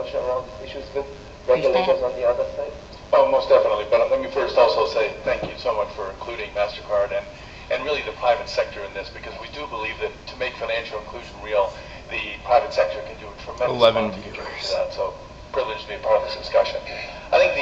culture around these issues with regulators on the other side? Oh, most definitely. But let me first also say thank you so much for including MasterCard and really the private sector in this, because we do believe that to make financial inclusion real, the private sector can do a tremendous amount to contribute to that. So privileged to be a part of this discussion. I think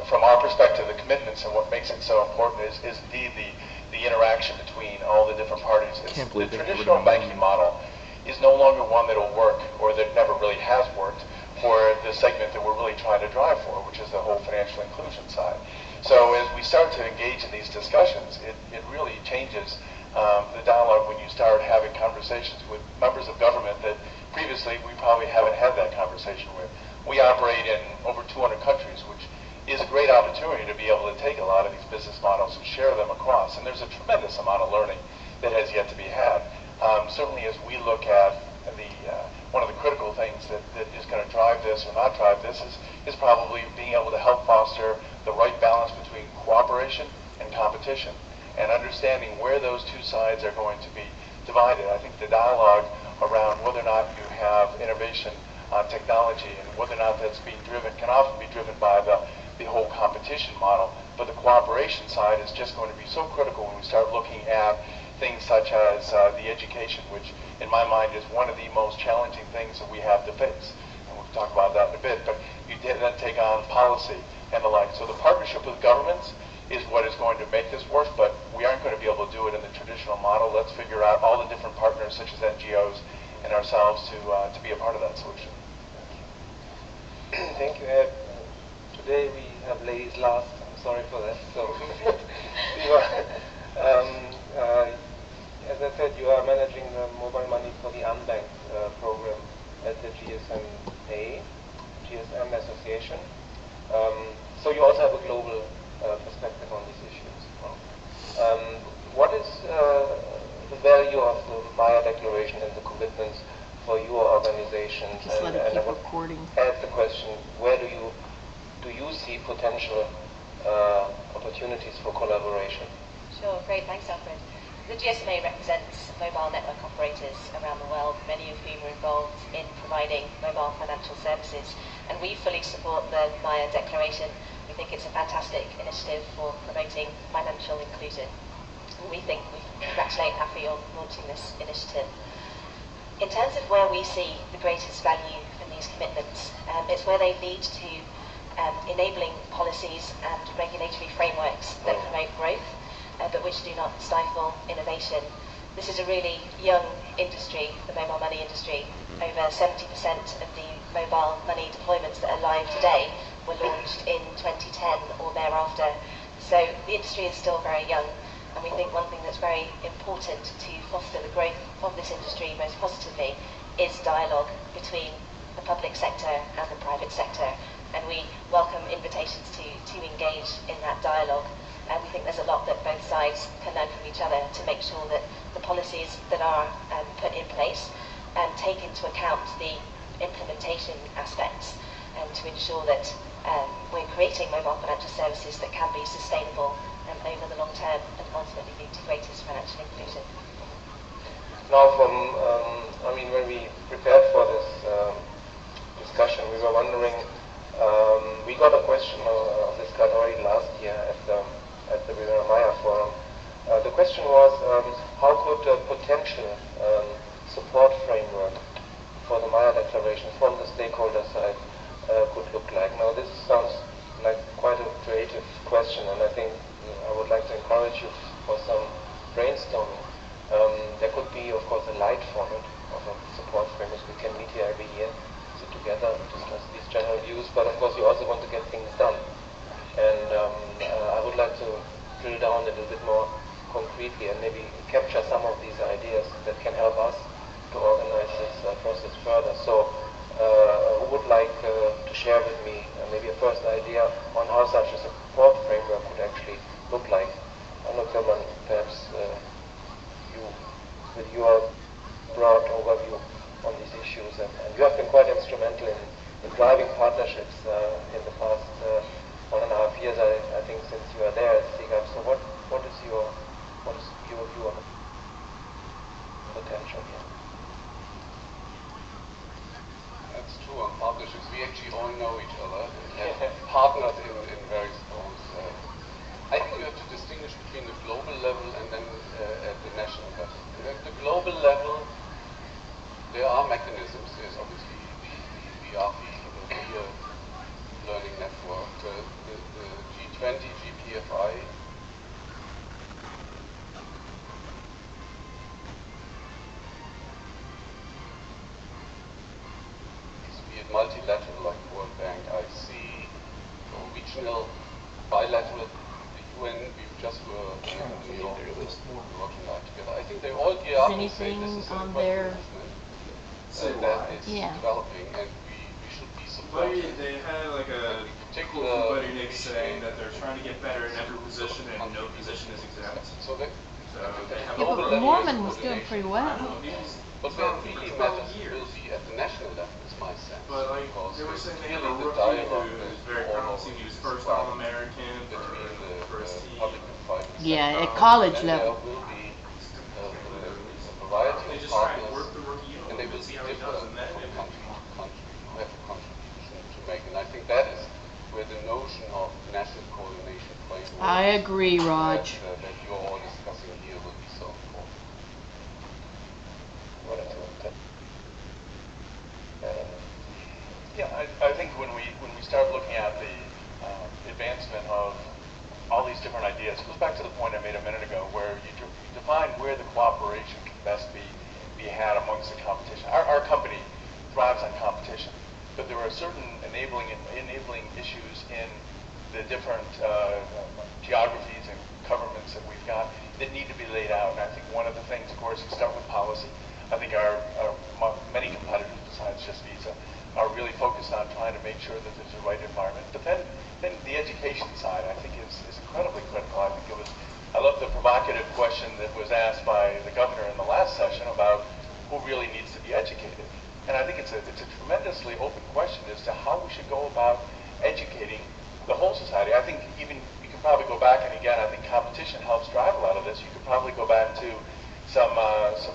from our perspective, the commitments and what makes it so important is indeed the interaction between all the different parties. The traditional banking model is no longer one that will work, or that never really has worked, for the segment that we're really trying to drive for, which is the whole financial inclusion side. So as we start to engage in these discussions, it really changes the dialogue when you start having conversations with members of government that previously we probably haven't had that conversation with. We operate in over 200 countries, which is a great opportunity to be able to take a lot of these business models and share them across. And there's a tremendous amount of learning that has yet to be had. Certainly as we look at one of the critical things that is going to drive this or not drive this is probably being able to help foster the right balance between cooperation and competition, and understanding where those two sides are going to be divided. I think the dialogue around whether or not you have innovation on technology and whether or not that's being driven can often be driven by the whole competition model, but the cooperation side is just going to be so critical when we start looking at things such as the education, which in my mind is one of the most challenging things that we have to face. And we'll talk about that in a bit, but you then take on policy and the like. So the partnership with governments is what is going to make this work, but we aren't going to be able to do it in the traditional model. Let's figure out all the different partners, such as NGOs and ourselves, to be a part of that solution. Thank you, Ed. Today we have ladies last. I'm sorry for that. So, as I said, you are managing the mobile money for the unbanked program at the GSM Association. So you also have a global perspective on these issues. What is the value of the Maya Declaration and the commitments for your organizations? Just let it keep recording. Add the question: where do you see potential opportunities for collaboration? Sure, great, thanks Alfred. The GSMA represents mobile network operators around the world, many of whom are involved in providing mobile financial services, and we fully support the Maya Declaration. We think it's a fantastic initiative for promoting financial inclusion. We congratulate AFI on launching this initiative. In terms of where we see the greatest value from these commitments, it's where they lead to enabling policies and regulatory frameworks that promote growth, but which do not stifle innovation. This is a really young industry, the mobile money industry. Over 70% of the mobile money deployments that are live today were launched in 2010 or thereafter. So the industry is still very young, and we think one thing that's very important to foster the growth of this industry most positively is dialogue between the public sector and the private sector, and we welcome invitations to engage in that dialogue. And we think there's a lot that both sides can learn from each other to make sure that the policies that are put in place take into account the implementation aspects, and to ensure that we're creating mobile financial services that can be sustainable over the long term and ultimately lead to greatest financial inclusion. Now when we prepared for this discussion, we were wondering, we got a question of this kind already last year at the Viva Maya Forum. The question was, how could a potential support framework for the Maya Declaration from the stakeholder side could look like? Now this sounds like quite a creative question, and I think I would like to encourage you for some brainstorming. There could be, of course, a light format of a support framework. We can meet here every year, sit together, discuss these general views, but of course you also want to get things done. And I would like to drill down a little bit more concretely and maybe capture some of these ideas that can help us to organize this process further. So who would like to share with me maybe a first idea on how such a support framework could actually look like? Anno Kirman, perhaps you, with your broad overview on these issues, and you have been quite instrumental in driving partnerships in the past 1.5 years, I think, since you are there at CGAP. So what is your view on the potential here? That's true. too on partnerships. We actually all know each other and have partnered in various forms. I think you have to distinguish between the global level and then at the national level. At the global level, there are mechanisms. There's obviously the RP, the Peer Learning Network, the G20, GPFI. Be it multilateral like World Bank, IC, or regional, bilateral. When we just were in New York, working out together. I think they all gear up and say this is an investment that is developing, and we should be supporting. They had like a particular buddy Nick saying that they're trying to get better in every position, and no position is exempt. So they have but Mormon was doing pretty well. But where it really matters will be at the national level, is my sense. But like, they were saying they had a rookie who's very promising. He was first All-American between the first team. public and private sector. Yeah, at college And level. there will be a variety They of just try and partners, work the rookie and they will see be how he does, different and then from country to country, who have a contribution to make. And I think that is where the notion of national coordination framework I agree, Raj. that you're all discussing here will be so important. Yeah, I think when we start looking at the advancement of all these different ideas, it goes back to the point I made a minute ago, where you define where the cooperation can best be had amongst the competition. Our company thrives on competition, but there are certain enabling issues in the different geographies and governments that we've got that need to be laid out. And I think one of the things, of course, is start with policy. I think our many competitors besides just Visa are really focused on trying to make sure that there's a right environment. But then the education side, I think, is incredibly critical. I love the provocative question that was asked by the governor in the last session about who really needs to be educated. And I think it's a tremendously open question as to how we should go about educating the whole society. I think even you can probably go back, and again, I think competition helps drive a lot of this. You could probably go back to some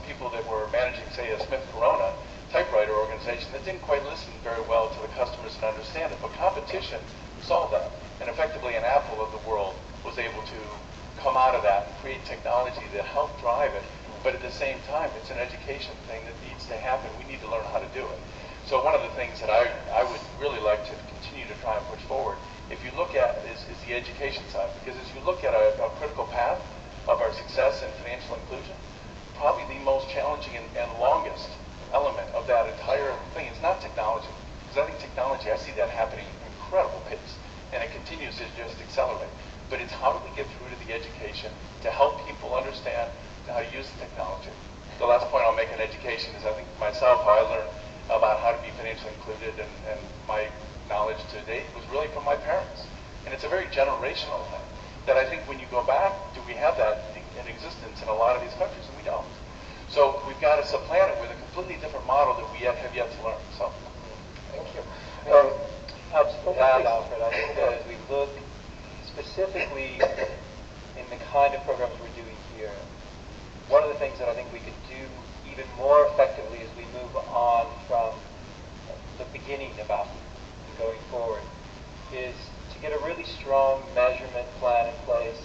people that were managing, say, a Smith Corona typewriter organization that didn't quite listen very well to the customers and understand it. But competition solved that. And effectively, an Apple of the world was able to come out of that and create technology that helped drive it. But at the same time, it's an education thing that needs to happen. We need to learn how to do it. So one of the things that I would really like to continue to try and push forward, if you look at is the education side. Because as you look at a critical path of our success in financial inclusion, probably the most challenging and longest element of that entire thing is not technology. Because I think technology, I see that happening at incredible pace, and it continues to just accelerate. But it's how do we get through to the education to help people understand how to use the technology. The last point I'll make on education is I think myself, how I learned about how to be financially included and my knowledge to date was really from my parents. And it's a very generational thing that I think when you go back, do we have that in existence in a lot of these countries? And we don't. So we've got to supplant it with a completely different model that we have yet to learn. So, Thank you. I'll just add, Alfred, I think that as we look specifically in the kind of programs we're doing here, one of the things that I think we could do even more effectively as we move on from the beginning of Apple and going forward is to get a really strong measurement plan in place,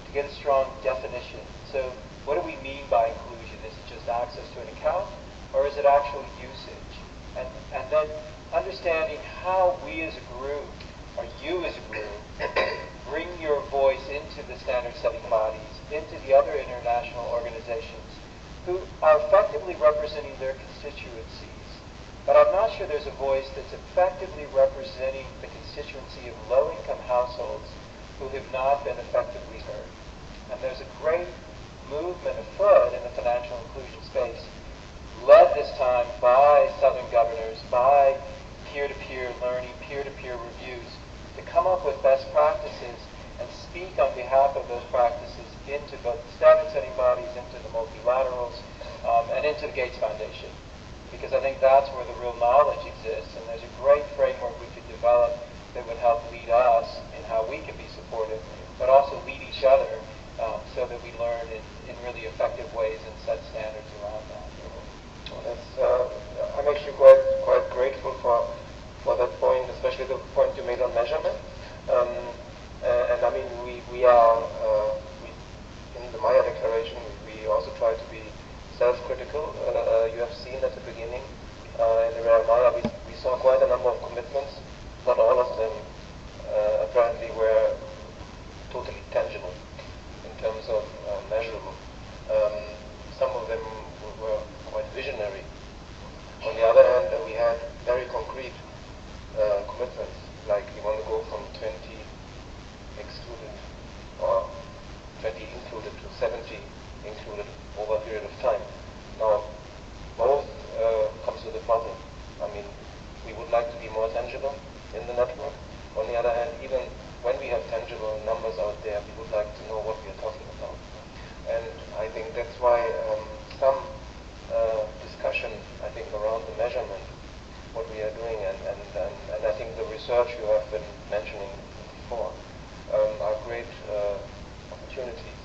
to get a strong definition. So what do we mean by inclusion? Is it just access to an account, or is it actual usage? And then understanding how we as a group, or you as a group, bring your voice into the standard-setting bodies, into the other international organizations who are effectively representing their constituencies. But I'm not sure there's a voice that's effectively representing the constituency of low-income households who have not been effectively heard. And there's a great movement afoot in the financial inclusion space, led this time by Southern governors, by peer-to-peer learning, peer-to-peer reviews, to come up with best practices and speak on behalf of those practices into both the standard-setting bodies, into the multilaterals, and into the Gates Foundation. Because I think that's where the real knowledge exists, and there's a great framework we could develop that would help lead us in how we can be supportive, but also lead each other so that we learn in really effective ways and set standards around that. I'm actually quite grateful for commitments. Not all of them apparently were totally tangible in terms of measurable. Some of them were quite visionary. On the other hand, we had very concrete commitments, like we want to go from 20 excluded or 20 included to 70 included over a period of time. Now, both comes with a problem. I mean, we would like to be more tangible in the network. On the other hand, even when we have tangible numbers out there, we would like to know what we are talking about. And I think that's why some discussion, I think, around the measurement, what we are doing, and I think the research you have been mentioning before are great opportunities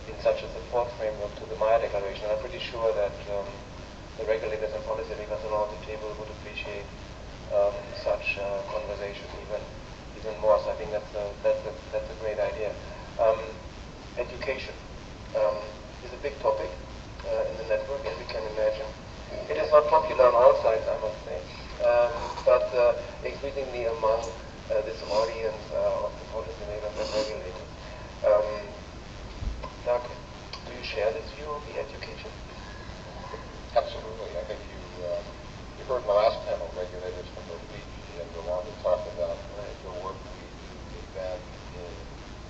in such a support framework to the Maya Declaration. I'm pretty sure that the regulators and policymakers around the table would appreciate such conversation even more. So I think that's a great idea. Education is a big topic in the network, as you can imagine. It is not popular on all sides, I must say, but increasingly among this audience of the policymakers and regulators. Doug, do you share this view of the education? Absolutely. I think you heard my last panel, regulators from the week, and go on to talk about the work we do that in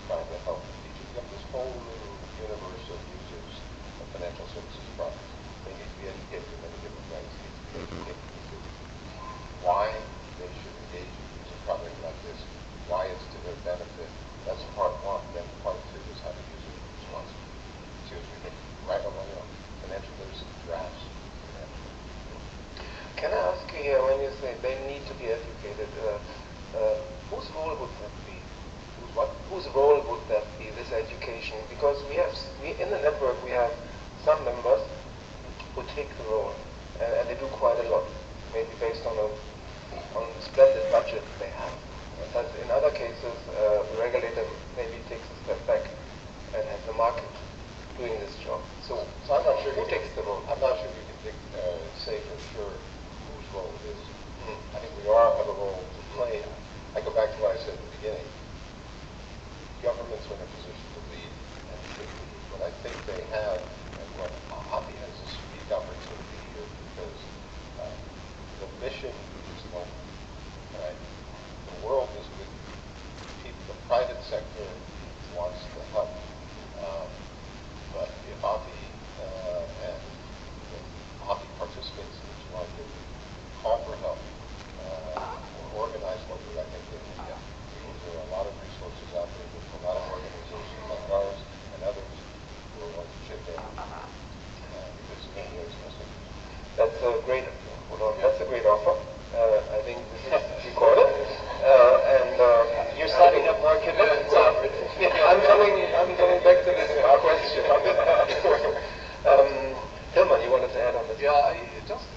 trying to help teachers get this whole new universe of users of financial services products. They need to be educated in many different ways. They need to be educated as to why they should engage in a product like this, why it's to their benefit. That's part one. Then part two is how to use it responsibly. See what we think right on my own. Financial literacy drafts. Can I ask you here, when you say they need to be educated, whose role would that be? Whose role would that be, this education? Because we in the network we have some members who take the role, and they do quite a lot, maybe based on a splendid budget they have. But in other cases, the regulator maybe takes a step back and has the market doing this job. So I'm not sure who takes the role? I'm not sure we can say for sure whose role it is. I think we all have a role to play. I go back to what I said at the beginning. Governments are in a position to lead and should lead. What I think they have, and what API has a unique opportunity here, because the mission is global. Right? The world is with people. The private sector wants to help. But if API and the API participants in this market call for help or organize locally, I think they can get. Because there are a lot of resources out there. There's a lot of organizations like ours and others who are willing to chip in because everybody's missing. That's a great offer. I think this is recorded. And you're setting up more commitments. I'm coming back to this question. Tilman, you wanted to add on this? Yeah, just